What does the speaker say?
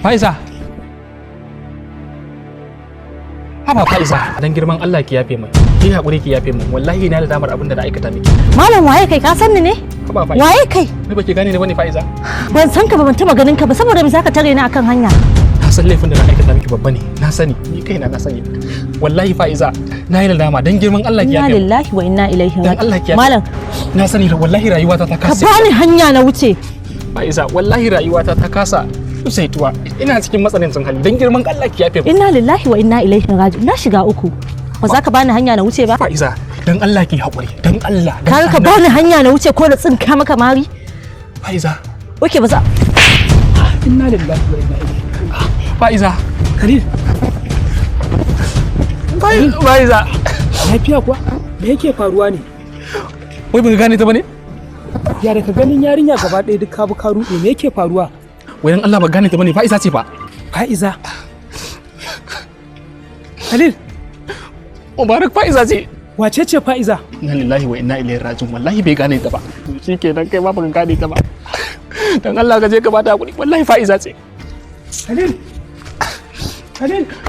Faiza. Haba Faiza, dan girman Allah ki yafe min. Ki hakuri ki yafe min. Wallahi na da damar abin da na aikata miki. Malam waye kai, ka san ni ne? Haba Faiza. Waye kai? Ni baki gane ni bane Faiza. Ban san ka ba, ban taba ganin ka ba, saboda me zaka tare ni akan hanya? Na san laifin da na aikata miki babba ne. Na sani, ni kaina na sani. Wallahi Faiza, na yi da dama dan girman Allah ki yafe min. Inna lillahi wa inna ilaihi Dan Allah ki yafe. Malam, na sani wallahi rayuwata ta ka kasa. bani hanya na wuce. Faiza, wallahi rayuwata ta kasa. Saituwa, ina cikin matsanancin hali dan girman Allah ki yafe min. Inna lillahi wa inna ilaihi raji'un. Na shiga uku. Ba za ka bani hanya na wuce ba? Faiza, dan Allah ki haƙuri, dan Allah. Ka bani hanya na wuce ko da tsinka maka mari? Faiza. Oke ba za. Inna lillahi wa inna ilaihi. Faiza. Khalil. Faiza. Lafiya kuwa? Me yake faruwa ne? Wai baka gane ta bane? Ya da ka ganin yarinya gaba ɗaya duk ka bi ka ruɗe, me yake faruwa? Wai dan Allah ba gane ta bane, Faiza ce fa. Fa'iza. Khalil, Mubarak Faiza ce. wace ce Fa'iza? Inna lillahi wa inna ilaihi raji'un. Wallahi bai gane ta ba. Shikenan kai ma baka gane ta ba. Dan Allah ka je ka bata hakuri. Wallahi Faiza ce. Khalil. Khalil.